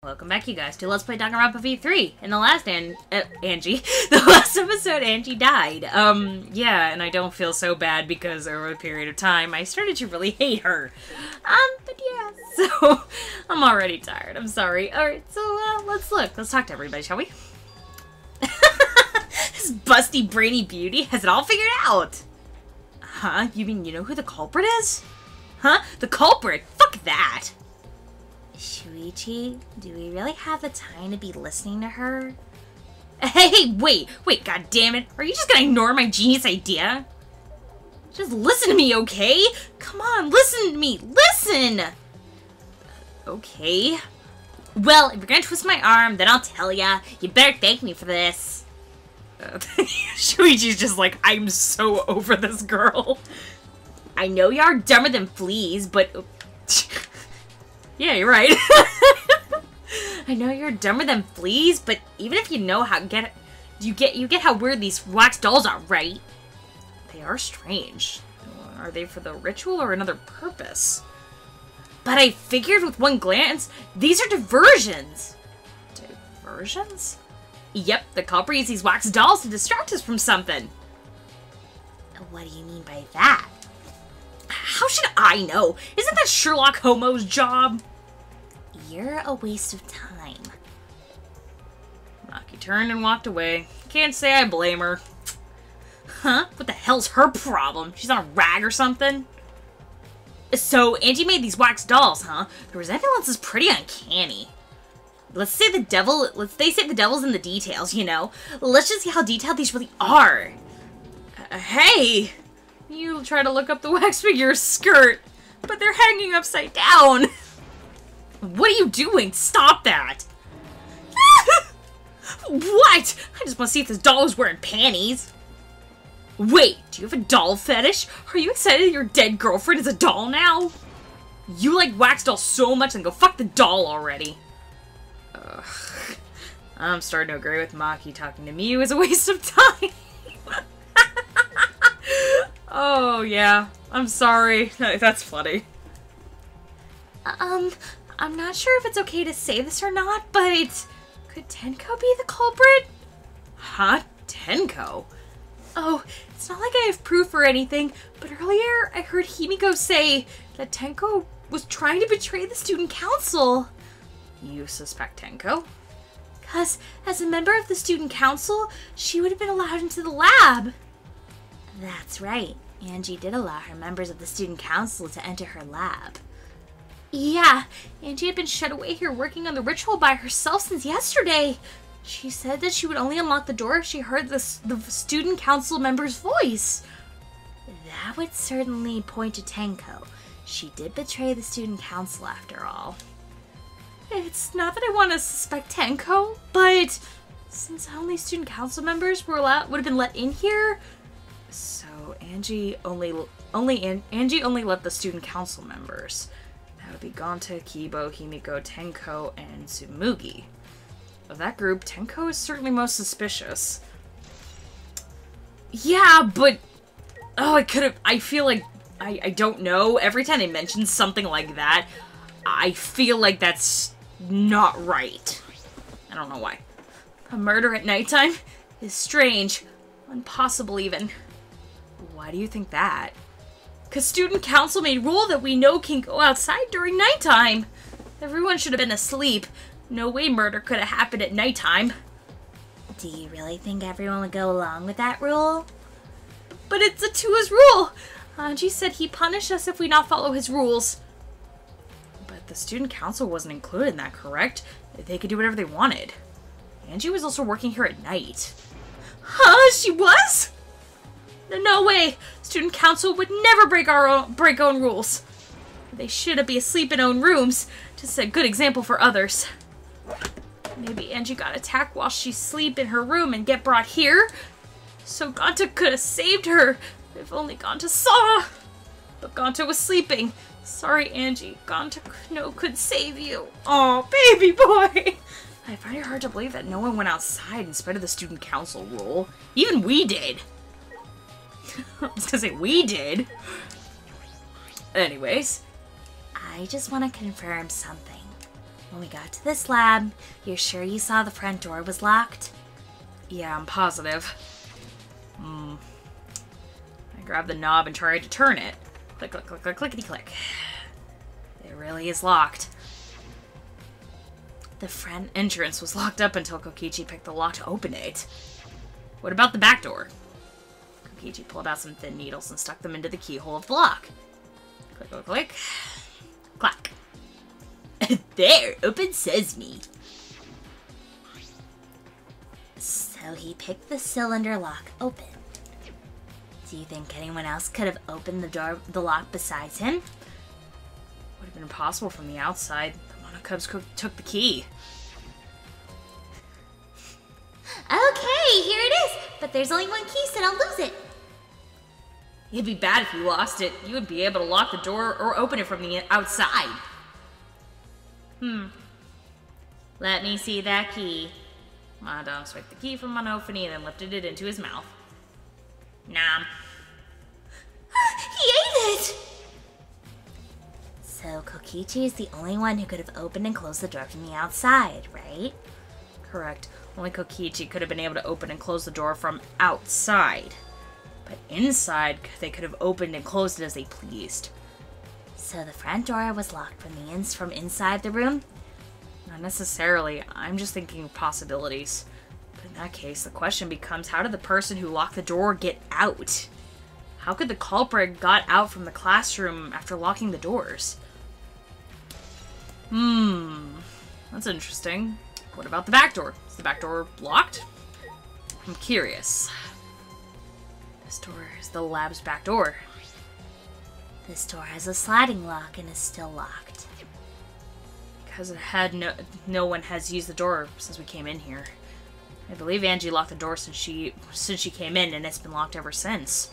Welcome back, you guys, to Let's Play Danganronpa V3. In the last the last episode, Angie died. Yeah, and I don't feel so bad because over a period of time, I started to really hate her. But yeah, so, I'm already tired. I'm sorry. Alright, so, let's look. Let's talk to everybody, shall we? This busty, brainy beauty has it all figured out. Huh? You mean you know who the culprit is? Huh? The culprit? Fuck that! Shuichi, do we really have the time to be listening to her? Hey, wait, god damn it. Are you just gonna ignore my genius idea? Just listen to me, okay? Come on, listen to me, listen! Okay. Well, if you're gonna twist my arm, then I'll tell ya. You better thank me for this. Shuichi's just like, I'm so over this girl. I know you are dumber than fleas, but... Yeah, you're right. I know you're dumber than fleas, but even if you know how you get how weird these wax dolls are, right? They are strange. Are they for the ritual or another purpose? But I figured with one glance, these are diversions. Diversions? Yep, the culprit used these wax dolls to distract us from something. What do you mean by that? How should I know? Isn't that Sherlock Holmes' job? You're a waste of time. Maki turned and walked away. Can't say I blame her. Huh? What the hell's her problem? She's on a rag or something? So, Angie made these wax dolls, huh? The resemblance is pretty uncanny. They say the devil's in the details, you know? Let's just see how detailed these really are. Hey! You try to look up the wax figure's skirt, but they're hanging upside down. What are you doing? Stop that. What? I just want to see if this doll is wearing panties. Wait, do you have a doll fetish? Are you excited your dead girlfriend is a doll now? You like wax dolls so much, then go fuck the doll already. Ugh. I'm starting to agree with Maki. Talking to me was a waste of time. Oh, yeah. I'm sorry. That's funny. I'm not sure if it's okay to say this or not, but could Tenko be the culprit? Huh? Tenko? Oh, it's not like I have proof or anything, but earlier I heard Himiko say that Tenko was trying to betray the student council. You suspect Tenko? 'Cause as a member of the student council, she would have been allowed into the lab. That's right. Angie did allow her members of the student council to enter her lab. Yeah, Angie had been shut away here working on the ritual by herself since yesterday. She said that she would only unlock the door if she heard the student council member's voice. That would certainly point to Tenko. She did betray the student council after all. It's not that I want to suspect Tenko, but since only student council members would have been let in here, so Angie only let the student council members. That would be Gonta, Kibo, Himiko, Tenko, and Tsumugi. Of that group, Tenko is certainly most suspicious. Yeah, but oh, I feel like I don't know. Every time they mention something like that, I feel like that's not right. I don't know why. A murder at nighttime is strange. Impossible even. Why do you think that? 'Cause student council made rule that we know can go outside during nighttime. Everyone should have been asleep. No way murder could have happened at nighttime. Do you really think everyone would go along with that rule? But it's a Tua's rule. Anji said he'd punish us if we not follow his rules. But the student council wasn't included in that, correct? They could do whatever they wanted. Angie was also working here at night. Huh? She was? No way! Student council would never break own rules. They shouldn't be asleep in own rooms to set a good example for others. Maybe Angie got attacked while she's asleep in her room and get brought here. So Gonta could have saved her if only Gonta saw. But Gonta was sleeping. Sorry, Angie. Gonta could save you. Oh, baby boy! I find it hard to believe that no one went outside in spite of the student council rule. Even we did. I was gonna say, we did. Anyways, I just want to confirm something. When we got to this lab, you're sure you saw the front door was locked? Yeah, I'm positive. I grabbed the knob and tried to turn it. Click, click, click, click, clickety click. It really is locked. The front entrance was locked up until Kokichi picked the lock to open it. What about the back door? Kokichi pulled out some thin needles and stuck them into the keyhole of the lock. Click, click, click. Clack. There, open sesame. So he picked the cylinder lock open. Do you think anyone else could have opened the lock besides him? Would have been impossible from the outside. The Monocubs took the key. Okay, here it is. But there's only one key, so don't lose it. It'd be bad if you lost it. You would be able to lock the door or open it from the outside. Let me see that key. Madame swiped the key from Monofony and then lifted it into his mouth. Nom. He ate it! So Kokichi is the only one who could have opened and closed the door from the outside, right? Correct. Only Kokichi could have been able to open and close the door from outside. But inside, they could have opened and closed it as they pleased. So the front door was locked from inside the room? Not necessarily. I'm just thinking of possibilities. But in that case, the question becomes, how did the person who locked the door get out? How could the culprit got out from the classroom after locking the doors? That's interesting. What about the back door? Is the back door locked? I'm curious. This door is the lab's back door. This door has a sliding lock and is still locked. Because it had no one has used the door since we came in here. I believe Angie locked the door since she came in, and it's been locked ever since.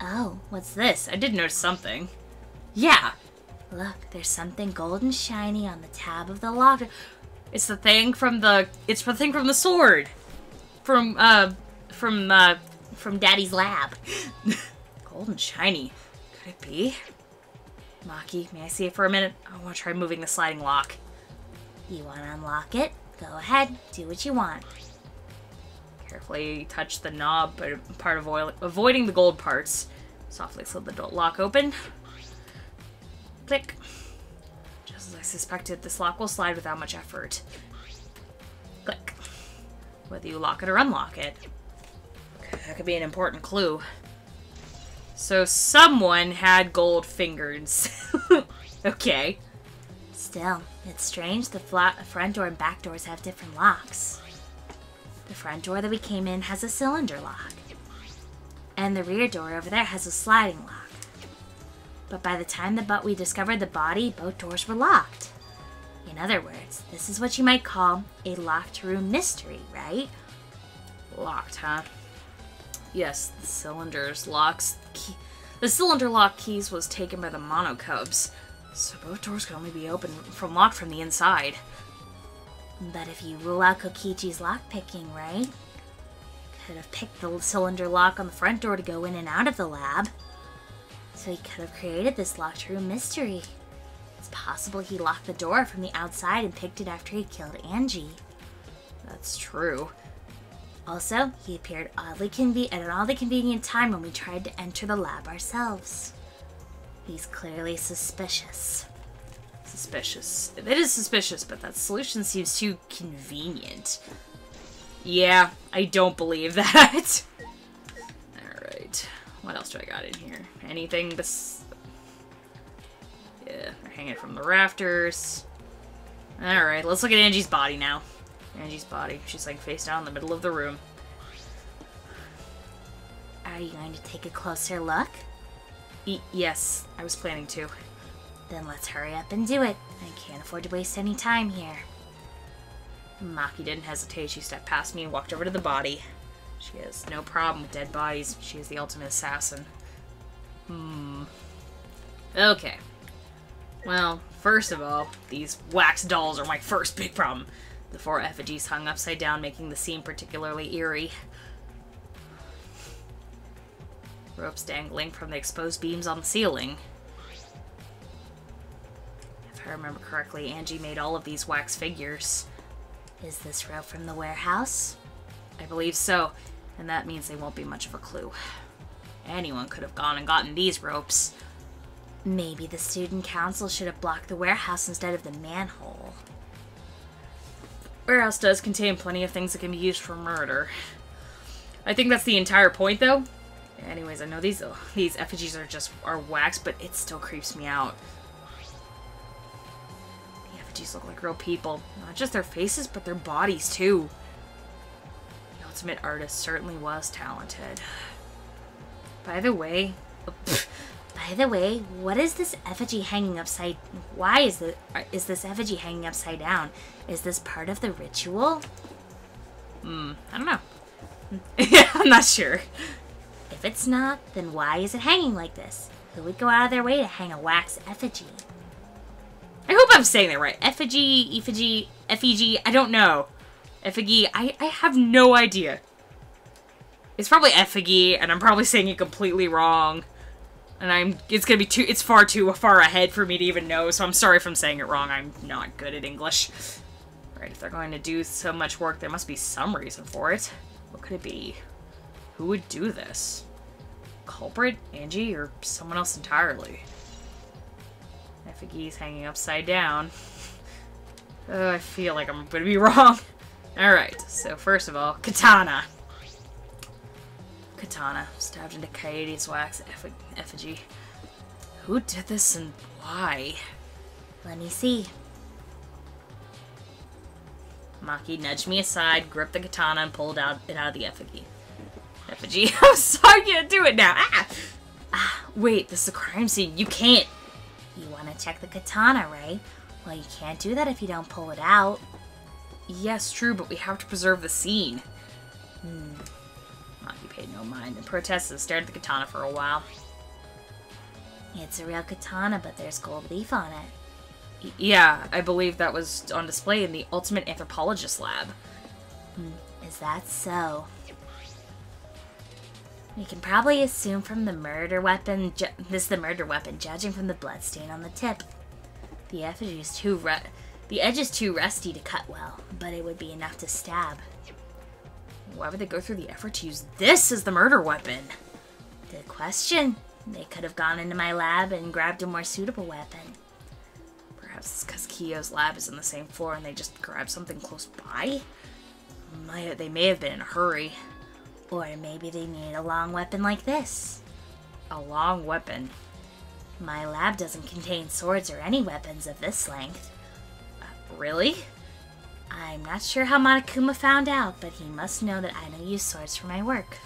Oh, what's this? I did notice something. Yeah. Look, there's something gold and shiny on the tab of the lock. It's the thing from the sword. From Daddy's lab. Gold and shiny. Could it be? Maki, may I see it for a minute? I want to try moving the sliding lock. You want to unlock it? Go ahead, do what you want. Carefully touch the knob, but part of avoiding the gold parts. Softly slid the lock open. Click. Just as I suspected, this lock will slide without much effort. Click. Whether you lock it or unlock it. Okay, that could be an important clue. So someone had gold fingers. Okay. Still, it's strange the front door and back doors have different locks. The front door that we came in has a cylinder lock. And the rear door over there has a sliding lock. But by the time we discovered the body, both doors were locked. In other words, this is what you might call a locked room mystery, right? Locked, huh? Yes, the cylinder lock keys was taken by the Monocubs, so both doors could only be locked from the inside. But if you rule out Kokichi's lockpicking, right? Could have picked the cylinder lock on the front door to go in and out of the lab. So he could have created this locked room mystery. It's possible he locked the door from the outside and picked it after he killed Angie. That's true. Also, he appeared at an oddly convenient time when we tried to enter the lab ourselves. He's clearly suspicious. Suspicious. It is suspicious, but that solution seems too convenient. Yeah, I don't believe that. Alright. What else do I got in here? Anything yeah, they're hanging from the rafters. Alright, let's look at Angie's body now. Angie's body. She's like face down in the middle of the room. Are you going to take a closer look? Yes, I was planning to. Then let's hurry up and do it. I can't afford to waste any time here. Maki didn't hesitate. She stepped past me and walked over to the body. She has no problem with dead bodies. She is the ultimate assassin. Okay. Well, first of all, these wax dolls are my first big problem. The 4 effigies hung upside down, making the scene particularly eerie. Ropes dangling from the exposed beams on the ceiling. If If I remember correctly, Angie made all of these wax figures. Is this rope from the warehouse? I believe so, and that means they won't be much of a clue. Anyone could have gone and gotten these ropes. Maybe the student council should have blocked the warehouse instead of the manhole. Warehouse does contain plenty of things that can be used for murder. I think that's the entire point, though. Anyways, I know these effigies are wax, but it still creeps me out. The effigies look like real people. Not just their faces, but their bodies, too. The ultimate artist certainly was talented. By the way, what is this effigy hanging upside... Why is this effigy hanging upside down? Is this part of the ritual? I don't know. Yeah, I'm not sure. If it's not, then why is it hanging like this? Who would go out of their way to hang a wax effigy? I hope I'm saying that right. Effigy, I don't know. Effigy, I have no idea. It's probably effigy, and I'm probably saying it completely wrong. And it's far too far ahead for me to even know, so I'm sorry if I'm saying it wrong. I'm not good at English. Right, if they're going to do so much work, there must be some reason for it. What could it be? Who would do this? Culprit? Angie? Or someone else entirely? Effigy's hanging upside down. I feel like I'm gonna be wrong. Alright, so first of all, katana. Katana, stabbed into Kaede's wax effigy. Who did this and why? Let me see. Maki nudged me aside, gripped the katana, and pulled it out of the effigy. I'm sorry, I can't do it now. Wait, this is a crime scene. You can't. You want to check the katana, right? Well, you can't do that if you don't pull it out. Yes, true, but we have to preserve the scene. Maki paid no mind and protested and stared at the katana for a while. It's a real katana, but there's gold leaf on it. Yeah, I believe that was on display in the Ultimate Anthropologist lab. Is that so? We can probably assume from the murder weapon, judging from the bloodstain on the tip. The effigy is the edge is too rusty to cut well, but it would be enough to stab. Why would they go through the effort to use this as the murder weapon? Good question. They could have gone into my lab and grabbed a more suitable weapon. Perhaps it's because Kiyo's lab is on the same floor and they just grabbed something close by? They may have been in a hurry. Or maybe they needed a long weapon like this. A long weapon? My lab doesn't contain swords or any weapons of this length. Really? I'm not sure how Monokuma found out, but he must know that I don't use swords for my work.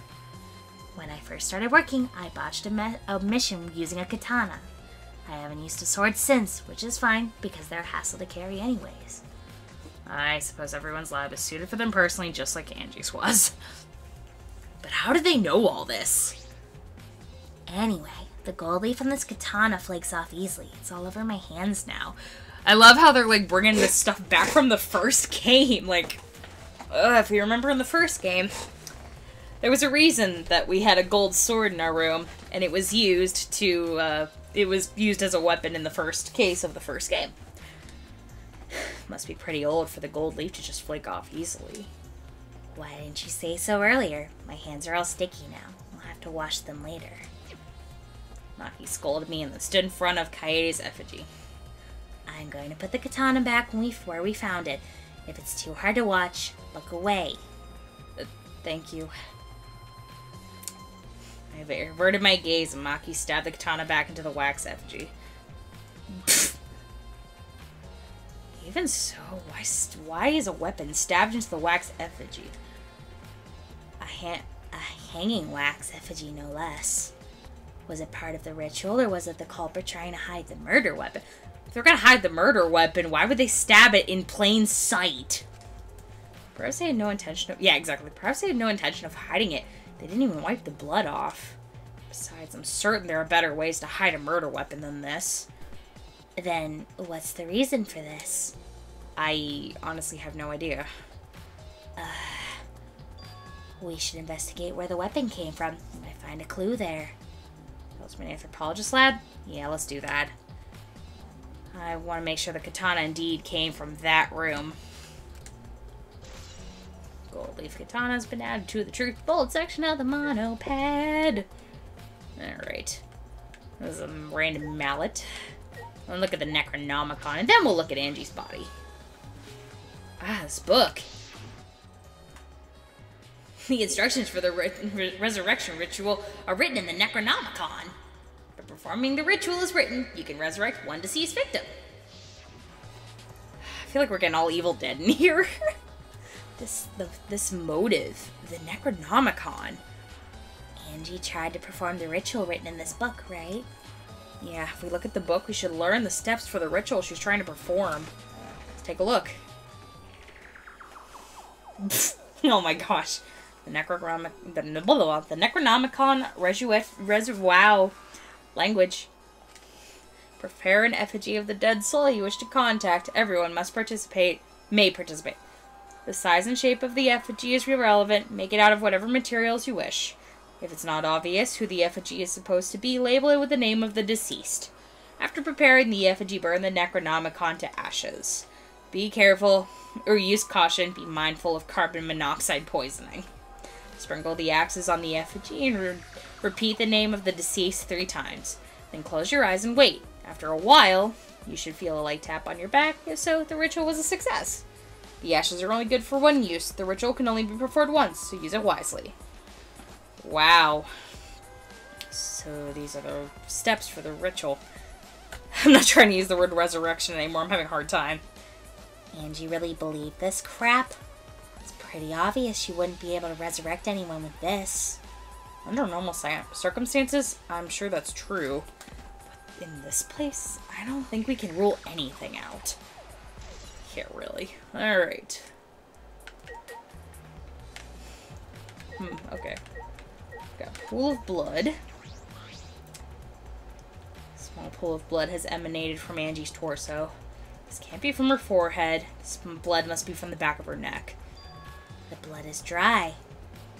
When I first started working, I botched a mission using a katana. I haven't used a sword since, which is fine, because they're a hassle to carry anyways. I suppose everyone's lab is suited for them personally, just like Angie's was. But how did they know all this? Anyway, the gold leaf on this katana flakes off easily. It's all over my hands now. I love how they're, like, bringing this stuff back from the first game. Like, if you remember in the first game, there was a reason that we had a gold sword in our room, and it was used as a weapon in the first case of the first game. Must be pretty old for the gold leaf to just flake off easily. Why didn't you say so earlier? My hands are all sticky now. I'll have to wash them later. Maki scolded me and then stood in front of Kaede's effigy. I'm going to put the katana back where we found it. If it's too hard to watch, look away. Thank you. I averted my gaze and Maki stabbed the katana back into the wax effigy. Even so, why is a weapon stabbed into the wax effigy? A hanging wax effigy, no less. Was it part of the ritual, or was it the culprit trying to hide the murder weapon? If they're gonna hide the murder weapon, why would they stab it in plain sight? Perhaps they had no intention of... Yeah, exactly. Perhaps they had no intention of hiding it. They didn't even wipe the blood off. Besides, I'm certain there are better ways to hide a murder weapon than this. Then, what's the reason for this? I honestly have no idea. We should investigate where the weapon came from. We might find a clue there. Ultimate Anthropologist lab? Yeah, let's do that. I want to make sure the katana indeed came from that room. Gold leaf katana has been added to the truth bold section of the monopad. Alright. This is a random mallet. We'll look at the Necronomicon, and then we'll look at Angie's body. Ah, this book. The instructions for the resurrection ritual are written in the Necronomicon. By performing the ritual as written, you can resurrect one deceased victim. I feel like we're getting all Evil Dead in here. This motive, the Necronomicon. Angie tried to perform the ritual written in this book, right? Yeah, if we look at the book, we should learn the steps for the ritual she's trying to perform. Let's take a look. Oh my gosh. The Necronomicon wow. Language. Prepare an effigy of the dead soul you wish to contact. Everyone may participate. The size and shape of the effigy is irrelevant. Make it out of whatever materials you wish. If it's not obvious who the effigy is supposed to be, label it with the name of the deceased. After preparing the effigy, burn the Necronomicon to ashes. Be careful, or use caution. Be mindful of carbon monoxide poisoning. Sprinkle the axes on the effigy and repeat the name of the deceased 3 times. Then close your eyes and wait. After a while, you should feel a light tap on your back. If so, the ritual was a success. The ashes are only good for one use. The ritual can only be performed once, so use it wisely. Wow. So these are the steps for the ritual. I'm not trying to use the word resurrection anymore. I'm having a hard time. Angie really believed this crap? It's pretty obvious she wouldn't be able to resurrect anyone with this. Under normal circumstances, I'm sure that's true. But in this place, I don't think we can rule anything out. Can't really. Alright. Okay. Got a pool of blood. Small pool of blood has emanated from Angie's torso. This can't be from her forehead. This blood must be from the back of her neck. The blood is dry.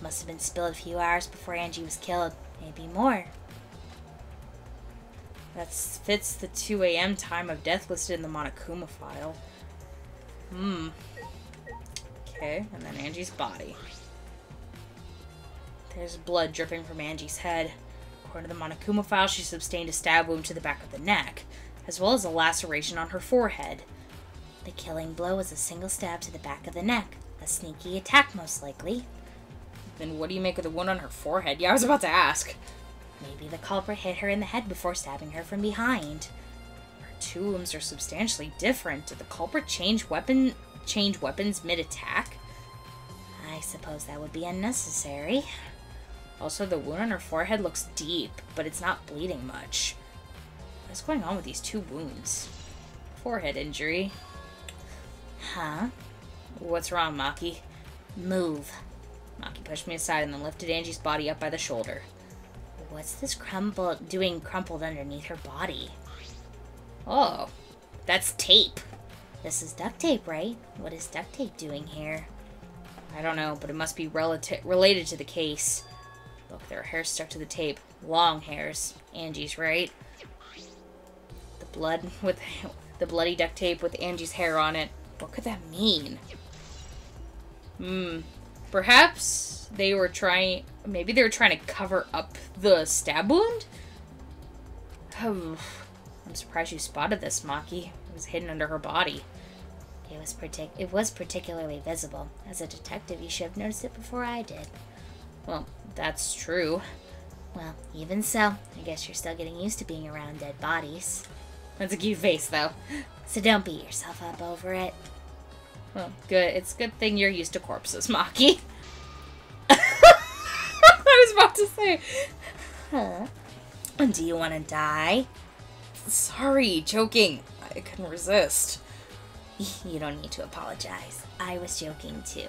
Must have been spilled a few hours before Angie was killed. Maybe more. That fits the 2 a.m. time of death listed in the Monokuma file. Okay, and then Angie's body. There's blood dripping from Angie's head. According to the Monokuma file, she sustained a stab wound to the back of the neck, as well as a laceration on her forehead. The killing blow was a single stab to the back of the neck. A sneaky attack, most likely. Then what do you make of the wound on her forehead? Yeah, I was about to ask. Maybe the culprit hit her in the head before stabbing her from behind. Her 2 wounds are substantially different. Did the culprit change weapons mid-attack? I suppose that would be unnecessary. Also, the wound on her forehead looks deep, but it's not bleeding much. What's going on with these 2 wounds? Forehead injury. Huh? What's wrong, Maki? Move. Maki pushed me aside and then lifted Angie's body up by the shoulder. What's this crumpled underneath her body? Oh, that's tape. This is duct tape, right? What is duct tape doing here? I don't know, but it must be related to the case. Look, there are hairs stuck to the tape. Long hairs. Angie's, right? The bloody duct tape with Angie's hair on it. What could that mean? Perhaps they were trying... Maybe they were trying to cover up the stab wound? Oh, I'm surprised you spotted this, Maki. It was hidden under her body. It was particularly visible. As a detective, you should have noticed it before I did. Well, that's true. Well, even so, I guess you're still getting used to being around dead bodies. That's a cute face, though. So don't beat yourself up over it. Well, good. It's a good thing you're used to corpses, Maki. I was about to say. Huh? Do you want to die? Sorry, joking. I couldn't resist. You don't need to apologize. I was joking, too.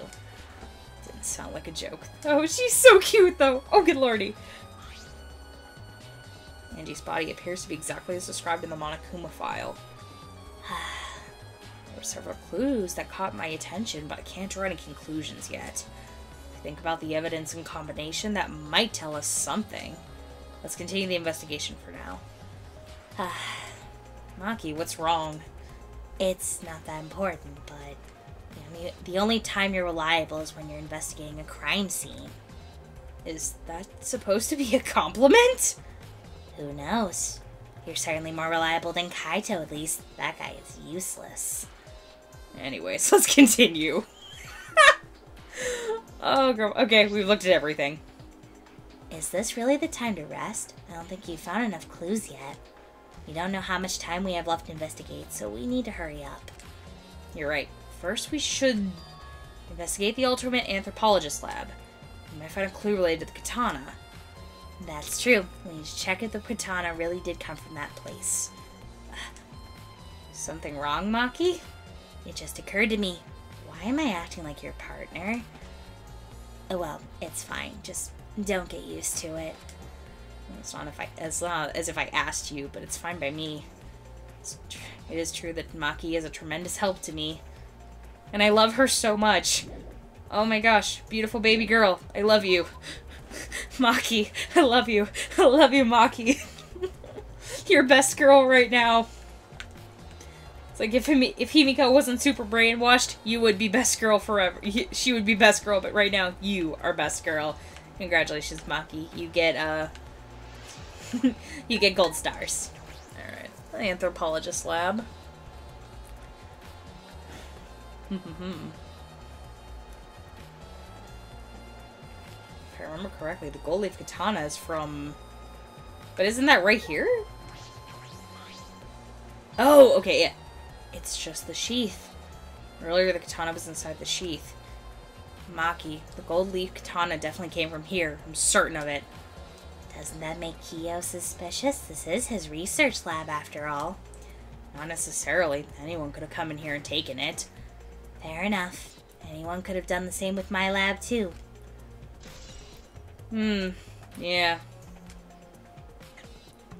Didn't sound like a joke. Oh, she's so cute, though. Oh, good lordy. Angie's body appears to be exactly as described in the Monokuma file. There were several clues that caught my attention, but I can't draw any conclusions yet. If I think about the evidence in combination, that might tell us something. Let's continue the investigation for now. Maki, what's wrong? It's not that important, but the only time you're reliable is when you're investigating a crime scene. Is that supposed to be a compliment? Who knows? You're certainly more reliable than Kaito, at least. That guy is useless. Anyways, let's continue. Oh, girl. Okay, we've looked at everything. Is this really the time to rest? I don't think you've found enough clues yet. We don't know how much time we have left to investigate, so we need to hurry up. You're right. First, we should investigate the alternate anthropologist lab. We might find a clue related to the katana. That's true. We need to check if the katana really did come from that place. Something wrong, Maki? It just occurred to me. Why am I acting like your partner? Oh well, it's fine. Just don't get used to it. It's not as if I asked you, but it's fine by me. It is true that Maki is a tremendous help to me. And I love her so much. Oh my gosh, beautiful baby girl. I love you. Maki, I love you. I love you, Maki. You're best girl right now. It's like if Himiko wasn't super brainwashed, you would be best girl forever. She would be best girl, but right now, you are best girl. Congratulations, Maki. You get, you get gold stars. Alright. The anthropologist lab. If I remember correctly, the gold leaf katana is from... But isn't that right here? Oh, okay, yeah. It's just the sheath. Earlier, the katana was inside the sheath. Maki, the gold leaf katana definitely came from here. I'm certain of it. Doesn't that make Kyo suspicious? This is his research lab, after all. Not necessarily. Anyone could have come in here and taken it. Fair enough. Anyone could have done the same with my lab, too. Yeah.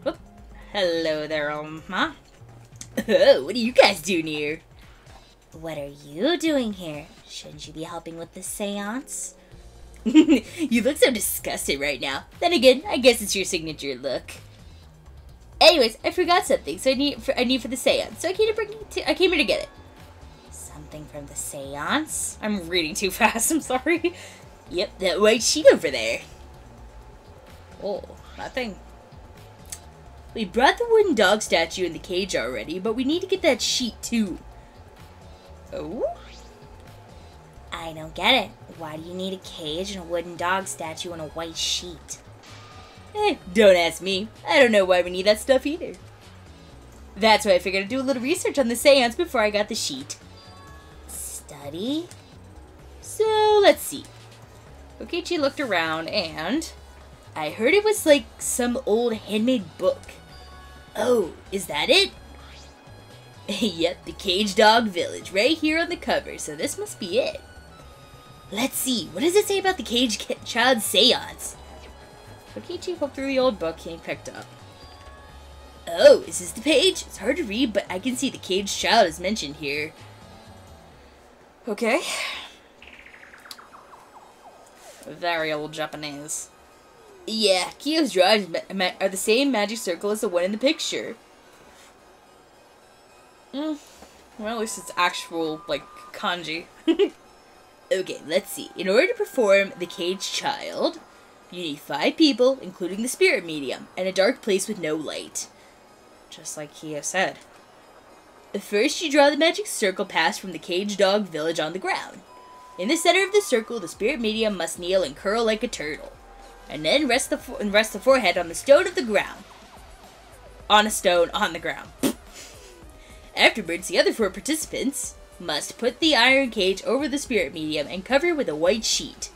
Oop. Hello there, Ma. Oh, what are you guys doing here? What are you doing here? Shouldn't you be helping with the seance? You look so disgusted right now. Then again, I guess it's your signature look. Anyways, I forgot something, so I need for the seance. So I came here to get it. Something from the seance? I'm reading too fast. I'm sorry. Yep, that white sheet over there. Oh, nothing. We brought the wooden dog statue in the cage already, but we need to get that sheet too. Oh? I don't get it. Why do you need a cage and a wooden dog statue and a white sheet? Don't ask me. I don't know why we need that stuff either. That's why I figured I'd do a little research on the seance before I got the sheet. Study? So, let's see. Okichi looked around and... I heard it was like some old handmade book. Oh, is that it? Yep, the Cage Dog Village, right here on the cover, so this must be it. Let's see, what does it say about the Cage Child Seance? Okichi flipped through the old book he picked up. Oh, is this the page? It's hard to read, but I can see the Cage Child is mentioned here. Okay. Very old Japanese. Yeah, Kyo's drawings are the same magic circle as the one in the picture. Well, at least it's actual, like, kanji. Okay, let's see. In order to perform the Caged Child, you need 5 people, including the spirit medium, and a dark place with no light. Just like Kyo said. First, you draw the magic circle passed from the Caged Dog Village on the ground. In the center of the circle, the spirit medium must kneel and curl like a turtle. And then rest the forehead on the stone of the ground. On a stone on the ground. Afterwards, the other 4 participants must put the iron cage over the spirit medium and cover it with a white sheet.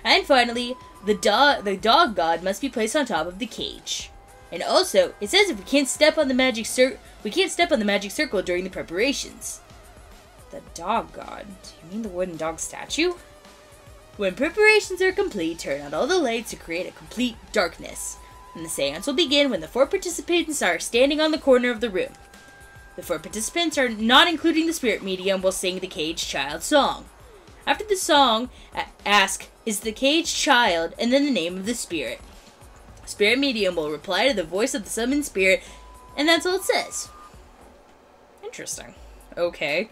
And finally, the dog god must be placed on top of the cage. And also, it says if we can't step on the magic circle during the preparations. The dog god? Do you mean the wooden dog statue? When preparations are complete, turn on all the lights to create a complete darkness. And the seance will begin when the 4 participants are standing on the corner of the room. The 4 participants, are not including the spirit medium, will sing the Caged Child song. After the song, ask, is the Caged Child, and then the name of the spirit. Spirit medium will reply to the voice of the summoned spirit, and that's all it says. Interesting. Okay.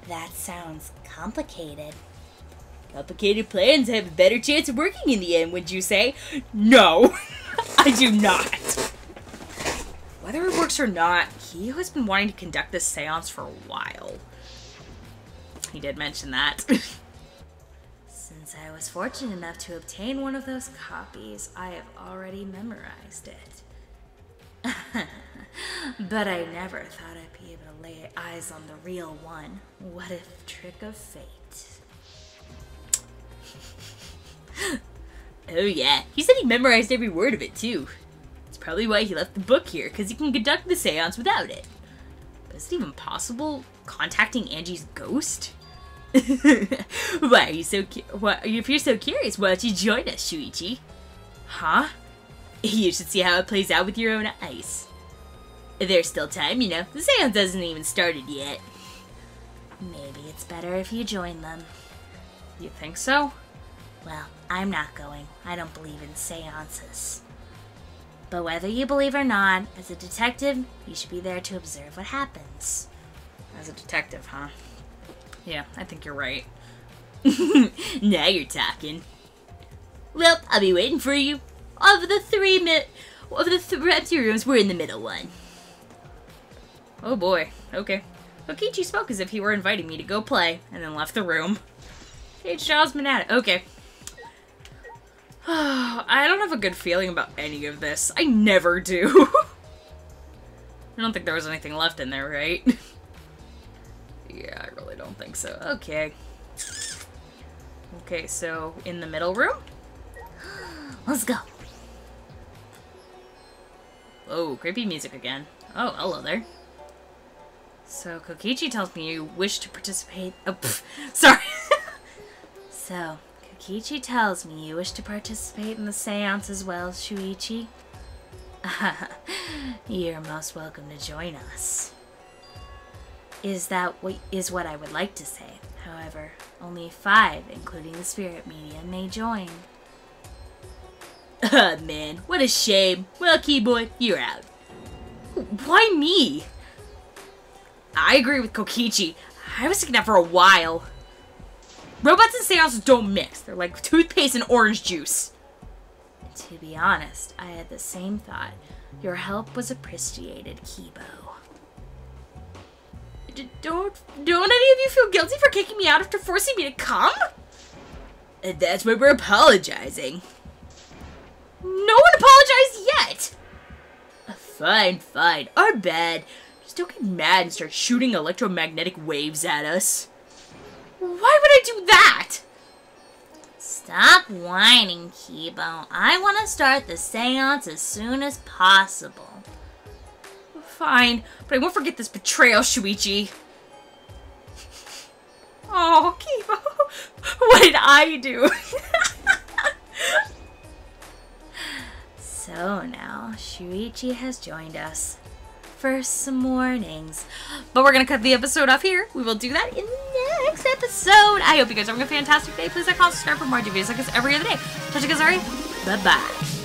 That sounds complicated. Complicated plans have a better chance of working in the end, would you say? No, I do not. Whether it works or not, he has been wanting to conduct this seance for a while. He did mention that. Since I was fortunate enough to obtain one of those copies, I have already memorized it. But I never thought I'd be able to lay eyes on the real one. What a trick of fate. Oh yeah, he said he memorized every word of it too. That's probably why he left the book here, because he can conduct the seance without it. But is it even possible contacting Angie's ghost? Why are you so if you're so curious, why don't you join us, Shuichi? Huh? You should see how it plays out with your own eyes. There's still time, you know. The seance hasn't even started yet. Maybe it's better if you join them. You think so? Well, I'm not going. I don't believe in seances. But whether you believe or not, as a detective, you should be there to observe what happens. As a detective, huh? Yeah, I think you're right. Now you're talking. Well, I'll be waiting for you. Of the three empty rooms, we're in the middle one. Oh boy, okay. Kokichi spoke as if he were inviting me to go play, and then left the room. H. Osmond at it. Okay. I don't have a good feeling about any of this. I never do. I don't think there was anything left in there, right? Yeah, I really don't think so. Okay. Okay, so in the middle room? Let's go. Oh, creepy music again. Oh, hello there. So, Kokichi tells me you wish to participate... Oh, sorry. So, Kokichi tells me you wish to participate in the seance as well, Shuichi. You're most welcome to join us. Is what I would like to say. However, only 5, including the spirit medium, may join. Ah, man, what a shame. Well, Keyboy, you're out. Why me? I agree with Kokichi. I was thinking that for a while. Robots and seances don't mix. They're like toothpaste and orange juice. To be honest, I had the same thought. Your help was appreciated, Kibo. Don't any of you feel guilty for kicking me out after forcing me to come? That's why we're apologizing. No one apologized yet! Fine, fine. Our bad. Just don't get mad and start shooting electromagnetic waves at us. Why would I do that? Stop whining, Kibo. I want to start the seance as soon as possible. Fine, but I won't forget this betrayal, Shuichi. Oh, Kibo. What did I do? So now, Shuichi has joined us. First, some warnings. But we're going to cut the episode off here. We will do that in the next episode. I hope you guys are having a fantastic day. Please like, comment, subscribe for more videos like this every other day. Touch you guys already. Bye-bye.